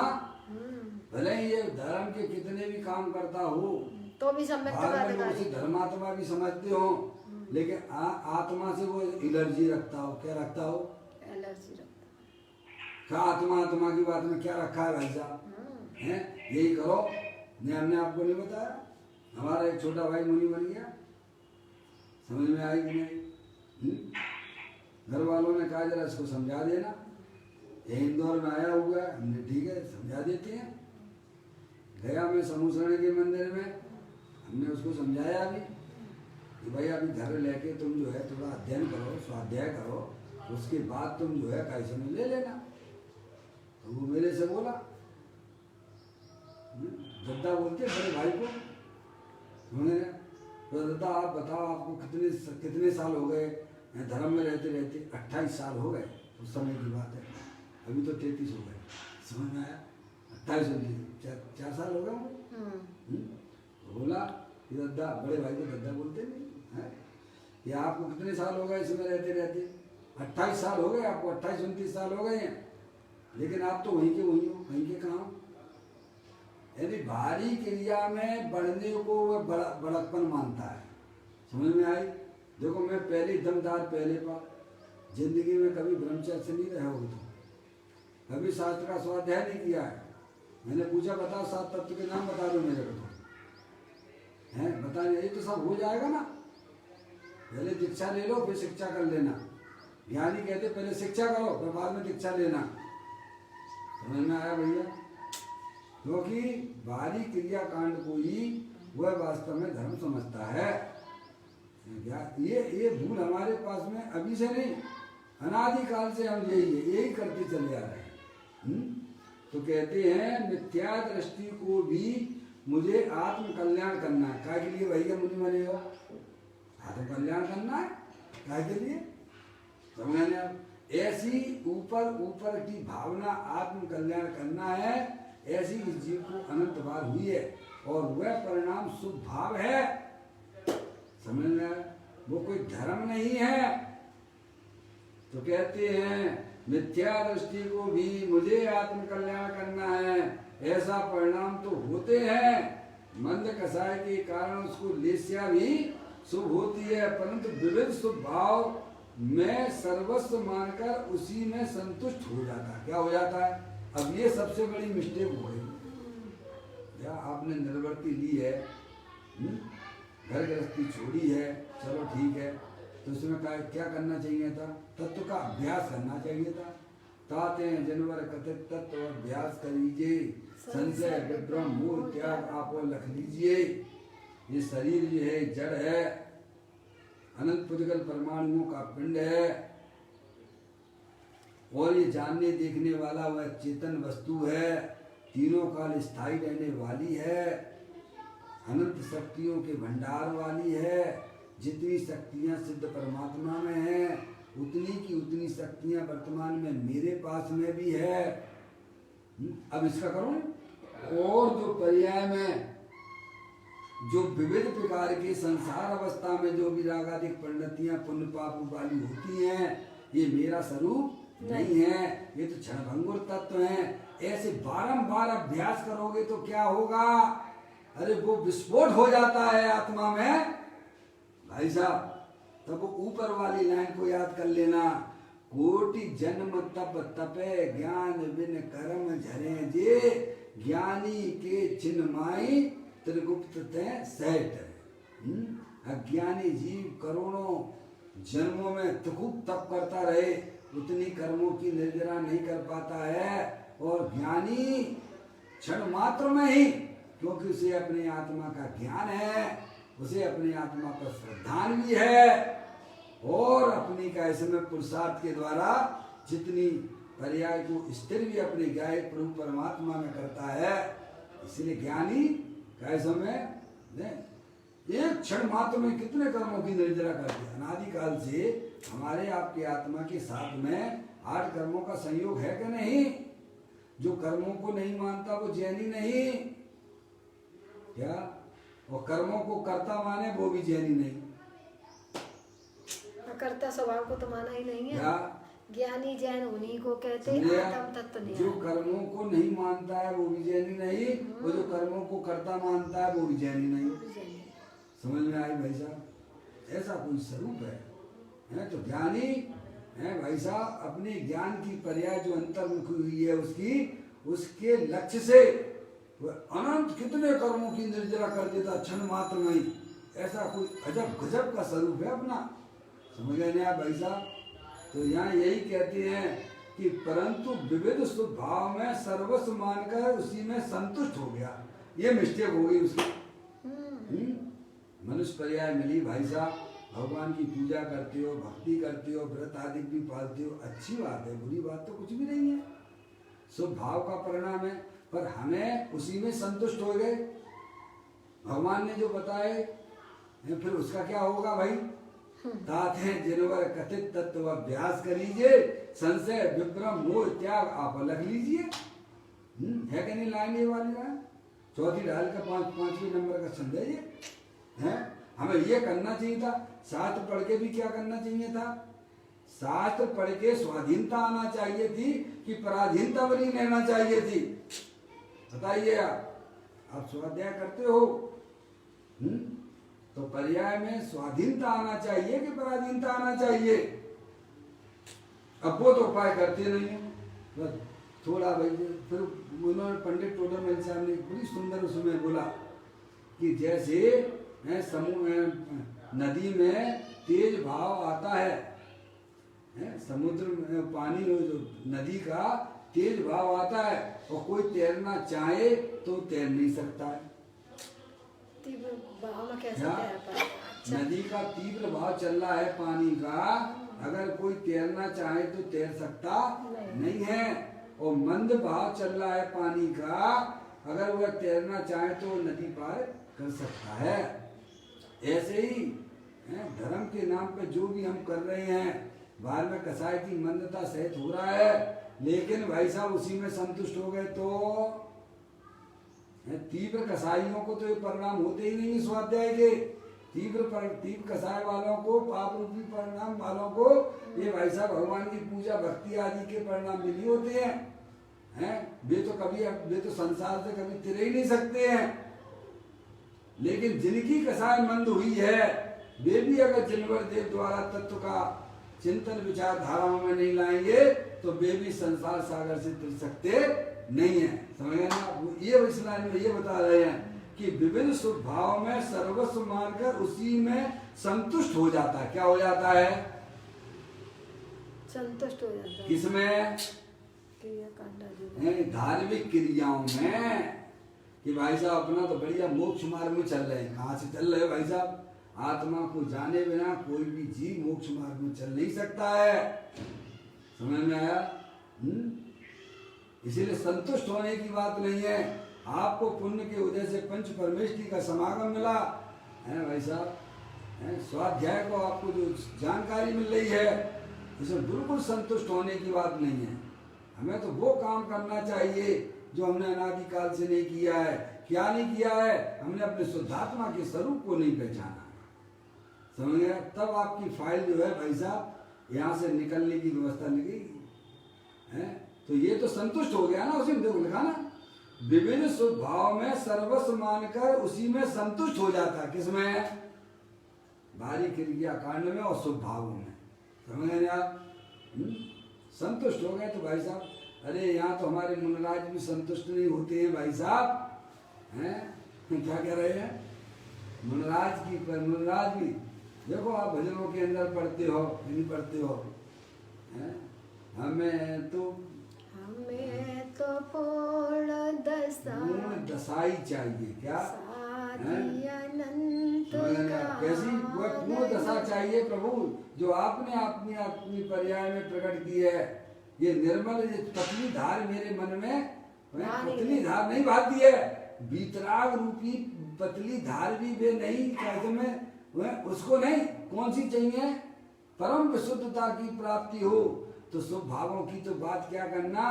भले ही ये धर्म के कितने भी काम करता हो तो भी सम्यक्त का अधिकारी, धर्मात्मा भी समझते हो, लेकिन आत्मा से वो एलर्जी रखता हो। क्या रखता हो? एलर्जी रखता। क्या आत्मा की बात में क्या रखा है भाई साहब? हैं यही करो, ने हमने आपको नहीं बताया? हमारा एक छोटा भाई मुनि बन गया, समझ में आई कि नहीं? घर वालों ने कहा जरा इसको समझा देना, ये इंदौर में आया हुआ है, हमने ठीक है समझा देते हैं। गया मैं समूसरण के मंदिर में, हमने उसको समझाया भी कि भाई अभी घर लेके तुम जो है थोड़ा अध्ययन करो, स्वाध्याय करो, उसके बाद तुम जो है कैसे में ले लेना। तो वो मेरे से बोला, दद्दा बोलते बड़े भाई को, उन्होंने तो दद्दा आप बताओ आपको कितने साल हो गए धर्म में रहते रहते? 28 साल हो गए, उस समय की बात है, अभी तो 33 हो गए। समझ में आया? 28 4 साल हो गए। तो बोला कि दद्दा, बड़े भाई को दद्दा बोलते नहीं है, ये आपको कितने साल हो गए इसमें रहते रहते? 28 साल हो गए आपको, 28-29 साल हो गए हैं, लेकिन आप तो वहीं के वहीं हो, वहीं के कहाँ? यानी भारी क्रिया में बढ़ने को वह बड़कपन मानता है। समझ में आई? देखो मैं पहले दमदार पहले पर जिंदगी में कभी ब्रह्मचर्य से नहीं रहे हो, तो कभी शास्त्र का स्वाध्याय नहीं किया है। मैंने पूछा बताओ 7 तत्व के नाम बता दो मेरे को, तो है बता, ये तो सब हो जाएगा ना। पहले दीक्षा ले लो फिर शिक्षा कर लेना। ज्ञानी कहते पहले शिक्षा करो फिर बाद में दीक्षा लेना। समझ में आया भैया? क्योंकि बाहरी क्रिया कांड को ही वह वास्तव में धर्म समझता है। ये भूल हमारे पास में अभी से नहीं, अनादिकाल से हम यही करते चले आ रहे हैं। तो कहते हैं मिथ्या दृष्टि को भी मुझे आत्म कल्याण करना है। क्या के लिए भैया मुनि बनेगा? आत्म कल्याण करना है। क्या के लिए? समझने आप? ऐसी ऊपर की भावना आत्म कल्याण करना है, ऐसी इस जीव को अनंत बार हुई है और वह परिणाम शुभ भाव है। समझ में? वो कोई धर्म नहीं है। तो कहते हैं मिथ्या दृष्टि को भी मुझे आत्म कल्याण करना है, ऐसा परिणाम तो होते हैं। मंद कसाय के कारण उसको लेस्या भी शुभ होती है, परंतु विविध शुभ भाव में सर्वस्व मानकर उसी में संतुष्ट हो जाता है। क्या हो जाता है? अब ये सबसे बड़ी मिस्टेक हो गई। या आपने निर्वर्ती ली है, घर गृहस्थी छोड़ी है, चलो ठीक है, तो उसमें क्या करना चाहिए था? तत्व का अभ्यास करना चाहिए था। ताते जनवर कथित तत्व अभ्यास करीजिए, संशय विभ्रम मोह त्याग आपो लख लीजिए। ये शरीर ये है, जड़ है, अनंत पुद्गल परमाणुओं का पिंड है, और ये जानने देखने वाला वह चेतन वस्तु है, तीनों काल स्थायी रहने वाली है, अनंत शक्तियों के भंडार वाली है। जितनी शक्तियां सिद्ध परमात्मा में हैं, उतनी की उतनी शक्तियां वर्तमान में मेरे पास में भी है। अब इसका करूं, और जो पर्याय में जो विविध प्रकार के संसार अवस्था में जो भी रागादिक परिणतियां पुण्य पाप वाली होती हैं, ये मेरा स्वरूप नहीं है, ये तो क्षणभंगुर तत्व हैं। ऐसे बारंबार अभ्यास करोगे तो क्या होगा? अरे वो विस्फोट हो जाता है आत्मा में भाई साहब। तब वो ऊपर वाली लाइन को याद कर लेना, कोटि जन्म तप तपे ज्ञान बिन कर्म झरे जे, ज्ञानी के चिन्माई त्रिगुप्त तय सहट। अज्ञानी जीव करोड़ों जन्मों में तो खूब तप करता रहे, उतनी कर्मों की निर्जरा नहीं कर पाता है, और ज्ञानी क्षण मात्र में ही, क्योंकि उसे अपने आत्मा का ज्ञान है, उसे अपनी आत्मा पर श्रद्धान भी है, और अपनी का इसमें पुरुषार्थ के द्वारा जितनी पर्याय को स्थिर भी अपने गायक प्रभु परमात्मा में करता है। इसलिए ज्ञानी कैसे में एक क्षण मात्र में कितने कर्मों की निर्जरा कर दिया। अनादि काल से हमारे आपके आत्मा के साथ में 8 कर्मों का संयोग है कि नहीं? जो कर्मों को नहीं मानता वो जैनी नहीं, क्या? और कर्मों को कर्ता माने वो भी जैनी नहीं। कर्ता स्वभाव को तो माना ही नहीं है। क्या? ज्ञानी जैन उन्हीं को कहते हैं, आत्म तत्व नहीं। जो कर्मों को नहीं मानता है वो भी जैनी नहीं, और जो कर्मों को कर्ता मानता है वो भी जैनी नहीं। समझ में आई भाई साहब? ऐसा कोई स्वरूप है तो ज्ञानी है भाई साहब, अपने ज्ञान की पर्याय जो अंतर्मुखी हुई है उसके लक्ष्य से वह अनंत कितने कर्मों की निर्जरा कर देता क्षण मात्र में ही। ऐसा कोई अजब गजब का स्वरूप है अपना। समझ गए आप भाई साहब? तो यहाँ यही कहते हैं कि परंतु विविध शुभ भाव में सर्वस्व मानकर उसी में संतुष्ट हो गया। ये मिस्टेक हो गई उसकी। मनुष्य पर्याय मिली भाई साहब, भगवान की पूजा करते हो, भक्ति करते हो, व्रत आदि भी पालते हो, अच्छी बात है, बुरी बात तो कुछ भी नहीं है, शुभ भाव का परिणाम है। पर हमें उसी में संतुष्ट हो गए, भगवान ने जो बताए, फिर उसका क्या होगा भाई? तात है जिनवर कथित तत्व अभ्यास करीजिए, संशय विभ्रम मोह त्याग आप लग लीजिए। है कि नहीं लाइन ये वाली लाइन? चौथी डाल का 5वें नंबर का संदेश है। हमें ये करना चाहिए था। शास्त्र पढ़ के भी क्या करना चाहिए था? शास्त्र पढ़ के स्वाधीनता आना चाहिए थी कि पराधीनता बनी रहना चाहिए थी? बताइए आप स्वाध्याय करते हो, तो पर्याय में स्वाधीनता आना चाहिए कि पराधीनता आना चाहिए? अब वो तो उपाय करते नहीं है, बस थोड़ा भाई। फिर उन्होंने पंडित टोडरमल साहब ने बड़ी सुंदर उसमें बोला कि जैसे नदी में तेज भाव आता है, समुद्र में पानी जो नदी का तेज भाव आता है, और कोई तैरना चाहे तो तैर नहीं सकता है। तीव्र भाव में कैसे तैर पाए? अच्छा। नदी का तीव्र भाव चल रहा है पानी का, अगर कोई तैरना चाहे तो तैर सकता नहीं है। और मंद भाव चल रहा है पानी का, अगर वह तैरना चाहे तो नदी पार कर सकता है। ऐसे ही धर्म के नाम पे जो भी हम कर रहे हैं, बाहर में कसाई की मंदता सहित हो रहा है, लेकिन भाई साहब उसी में संतुष्ट हो गए तो तीव्र कसाईयों को तो ये परिणाम होते ही नहीं स्वाध्याय के। तीव्र कसाय वालों को, पाप रूपी परिणाम वालों को, ये भाई साहब भगवान की पूजा भक्ति आदि के परिणाम भी नहीं होते हैं। वे तो संसार से कभी तिरे ही नहीं सकते हैं। लेकिन जिनकी कसाय मंद हुई है, वे भी अगर जिनवर देव द्वारा तत्व का चिंतन विचार धाराओं में नहीं लाएंगे तो वे भी संसार सागर से तिर सकते नहीं है। समझ गए ना? ये इस लाइन में ये बता रहे हैं कि विविध शुभ भाव में सर्वस्व मानकर उसी में संतुष्ट हो जाता है। क्या हो जाता है? संतुष्ट हो जाता है। किसमें? धार्मिक क्रियाओं में। कि भाई साहब अपना तो बढ़िया मोक्ष मार्ग में चल रहे हैं। कहाँ से चल रहे हो भाई साहब? आत्मा को जाने बिना कोई भी जीव मोक्ष मार्ग में चल नहीं सकता है। समझ में आया? इसीलिए संतुष्ट होने की बात नहीं है। आपको पुण्य के उदय से पंच परमेष्टि का समागम मिला है भाई साहब, स्वाध्याय को आपको जो जानकारी मिल रही है, इसमें बिल्कुल संतुष्ट होने की बात नहीं है। हमें तो वो काम करना चाहिए जो हमने अनादिकाल से नहीं किया है। क्या नहीं किया है? हमने अपने शुद्धात्मा के स्वरूप को नहीं पहचाना। समझ गए? तब आपकी फाइल जो है भाई साहब यहाँ से निकलने की व्यवस्था निकलेगी है। तो ये तो संतुष्ट हो गया ना, उसी में देखो लिखा ना, विभिन्न शुभ भाव में सर्वस्व मानकर उसी में संतुष्ट हो जाता है। किसमें? भारी क्रिया कांड में और शुभ भावों में। समझ गए आप? संतुष्ट हो गए तो भाई साहब, अरे यहाँ तो हमारे मुनराज भी संतुष्ट नहीं होते हैं भाई साहब हैं। क्या कह रहे हैं? मुनराज भी देखो, आप भजनों के अंदर पढ़ते हो नहीं पढ़ते हो हैं? हमें तो पूर्ण दशाई चाहिए। क्या? कैसी? वह पूर्ण दशा चाहिए प्रभु, जो आपने अपनी पर्याय में प्रकट की है। ये निर्मल ये पतली धार मेरे मन में, पतली धार नहीं भाती है। बीतराग रूपी पतली धार भी वे नहीं कैसे में वह उसको नहीं। कौन सी चाहिए? परम विशुद्धता की प्राप्ति हो। तो शुभ भावों की तो बात क्या करना,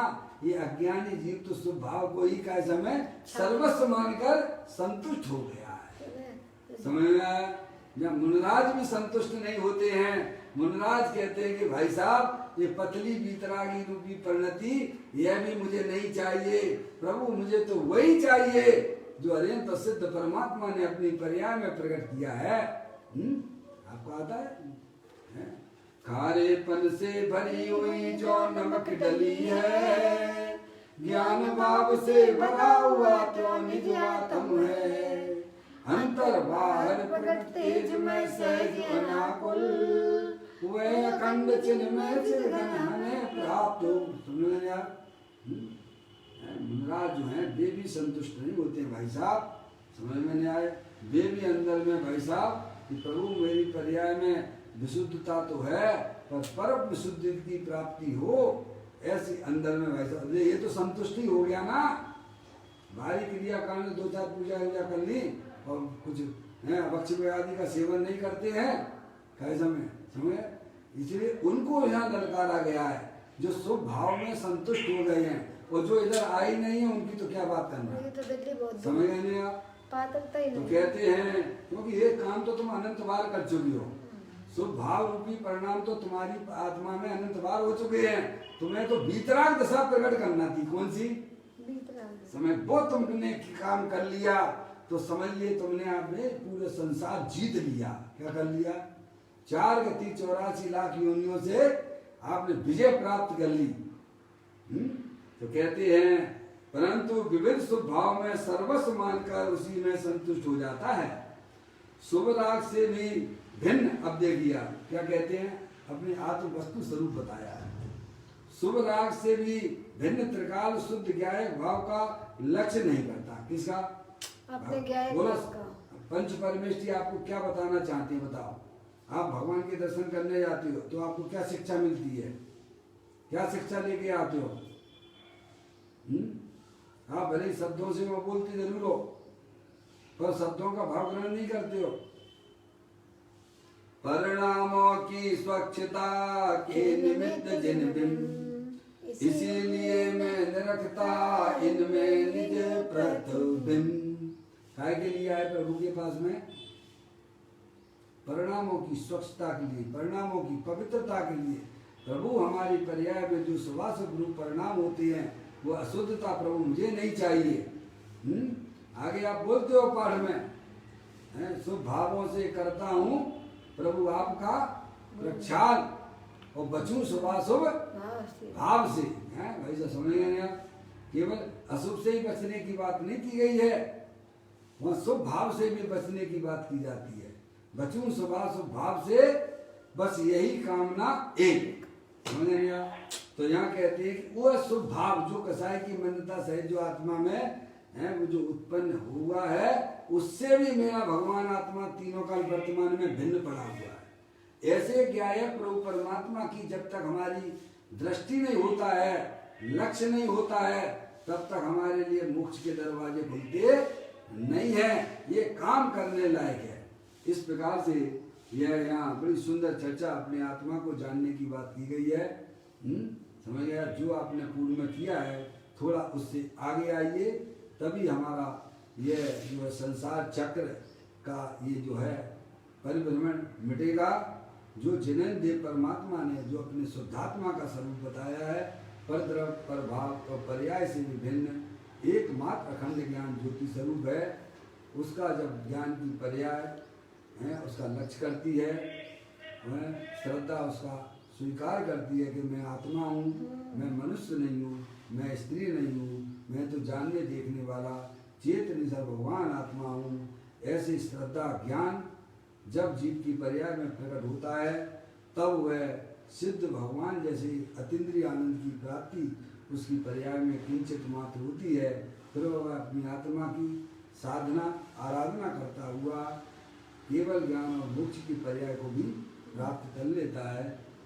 ये अज्ञानी जीव तो शुभ भाव को ही कैसे में सर्वस्व मानकर संतुष्ट हो गया है। समझ में आया? जब मुनराज भी संतुष्ट नहीं होते हैं। मुनराज कहते हैं कि भाई साहब ये पतली बीतरागी रूपी परिणति यह भी मुझे नहीं चाहिए प्रभु, मुझे तो वही चाहिए जो अत्यंत प्रसिद्ध परमात्मा ने अपनी पर्याय में प्रकट किया है। आपको आता है? खारेपन से भरी हुई जो नमक डली है, ज्ञान भाव से भरा हुआ तो निज आत्म है। अंतर बाहर प्रकट तेज में सहज अनाकुल, वह अखंड चिन्ह में चिरघन हमें प्राप्त हो। सुन लिया? मुनराज जो है वे भी संतुष्ट नहीं होते भाई साहब। समझ में नहीं आए? वे भी अंदर में भाई साहब कि प्रभु मेरी पर्याय में विशुद्धता तो है, पर परम विशुद्धि की प्राप्ति हो, ऐसी अंदर में भाई साहब। ये तो संतुष्टि हो गया ना। भारी क्रिया कारण 2-4 पूजा कर ली और कुछ भक्ष आदि का सेवन नहीं करते हैं कैसे में। समझे? इसलिए उनको यहाँ ललकारा गया है जो शुभ भाव में संतुष्ट हो गए हैं, और जो इधर आई नहीं है उनकी तो क्या बात करना। समझ गए नहीं आप? तो कहते हैं क्योंकि ये काम तो तुम अनंत बार कर चुकी हो। शुभ भाव रूपी परिणाम तो तुम्हारी आत्मा में अनंत बार हो चुके हैं। तुम्हें तो बीतराग दशा प्रकट करना थी। कौन सी? समय वो तुमने काम कर लिया तो समझिए तुमने आपने पूरे संसार जीत लिया। क्या कर लिया? 4 गति 84 लाख योनियों से आपने विजय प्राप्त कर ली। तो कहते हैं परंतु विविध शुभ भाव में सर्वस्व मानकर उसी में संतुष्ट हो जाता है। शुभ राग से भी भिन्न, अब देखिए क्या कहते हैं, अपनी आत्म वस्तु स्वरूप बताया है। शुभ राग से भी भिन्न त्रिकाल शुद्ध ज्ञायक भाव का लक्ष्य नहीं करता। किसका? अपने ज्ञायक बोलो। भाव का। पंच परमेष्ठी आपको क्या बताना चाहते हैं? बताओ। आप भगवान के दर्शन करने जाते हो तो आपको क्या शिक्षा मिलती है? क्या शिक्षा लेके आते हो? आप भले शब्दों से वो बोलते जरूर हो, पर शब्दों का भाव ग्रहण नहीं करते हो। परिणामों की स्वच्छता के निमित्त जिन बिंब, इसीलिए मैं निरखता इनमें निज प्रतिबिंब। काय के लिए आए प्रभु के पास में? परिणामों की स्वच्छता के लिए, परिणामों की पवित्रता के लिए प्रभु हमारी पर्याय में जो शुभाशुभ रूप परिणाम होते हैं वो अशुद्धता प्रभु मुझे नहीं चाहिए। आगे आप बोलते हो पाठ में, शुभ भावों से करता हूँ प्रभु आपका प्रक्षाल और बचूं शुभाशुभ भाव से। भाई साहब समझ गए आप, केवल अशुभ से ही बचने की बात नहीं की गई है, वहाँ शुभ भाव से भी बचने की बात की जाती है। बचूं शुभाशुभ भाव से, बस यही कामना एक। समझ नहीं आया? तो यहाँ कहते हैं कि वो शुभ भाव जो कसाय की मान्यता सहित जो आत्मा में है वो जो उत्पन्न हुआ है, उससे भी मेरा भगवान आत्मा तीनों काल वर्तमान में भिन्न पड़ा हुआ है। ऐसे क्या है, प्रभु परमात्मा की जब तक हमारी दृष्टि नहीं होता है, लक्ष्य नहीं होता है, तब तक हमारे लिए मोक्ष के दरवाजे खुलते नहीं है। ये काम करने लायक है। इस प्रकार से यह यहाँ बड़ी सुंदर चर्चा अपने आत्मा को जानने की बात की गई है। समझ गया? जो आपने पूर्व में किया है थोड़ा उससे आगे आइए, तभी हमारा यह जो है संसार चक्र का ये जो है परिभ्रमण मिटेगा। जो जिनेन्द्र देव परमात्मा ने जो अपने शुद्धात्मा का स्वरूप बताया है, परद्रव प्रभाव और पर्याय से विभिन्न एकमात्र अखंड ज्ञान ज्योति स्वरूप है, उसका जब ज्ञान की पर्याय है उसका लक्ष्य करती है, श्रद्धा उसका स्वीकार करती है कि मैं आत्मा हूँ, मैं मनुष्य नहीं हूँ, मैं स्त्री नहीं हूँ, मैं तो जानने देखने वाला चेत निसर भगवान आत्मा हूँ। ऐसी श्रद्धा ज्ञान जब जीव की पर्याय में प्रकट होता है, तब वह सिद्ध भगवान जैसे अतीन्द्रिय आनंद की प्राप्ति उसकी पर्याय में किंचित मात्र होती है। फिर वह अपनी आत्मा की साधना आराधना करता हुआ केवल ज्ञान और मोक्ष की पर्याय को भी प्राप्त कर लेता है।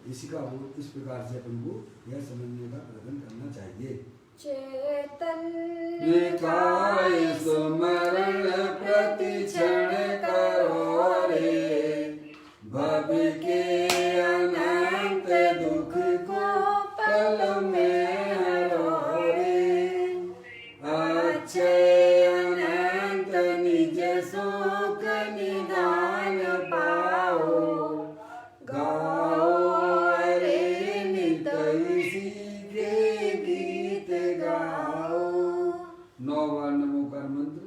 इसका वो इस प्रकार से अपन को यह समझने का प्रयत्न करना चाहिए। चैतन्य काय सुमरण प्रति क्षण करो रे, भव के अनंत दुख को पल में हरो रे, अक्षय अनंत निज सुख निदान पाओ, गाओ अरे नित इसी के गीत गाओ। 9 बार नमोकार मंत्र।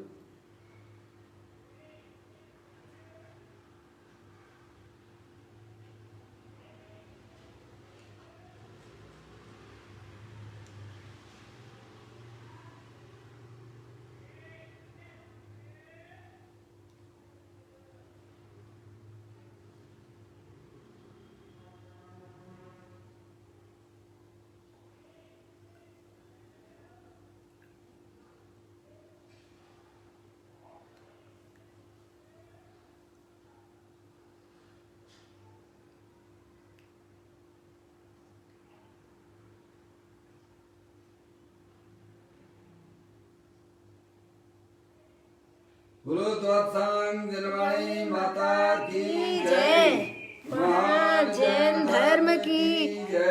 बोलो द्वादशांग जनवाणी माता की जय, जैन धर्म की जय।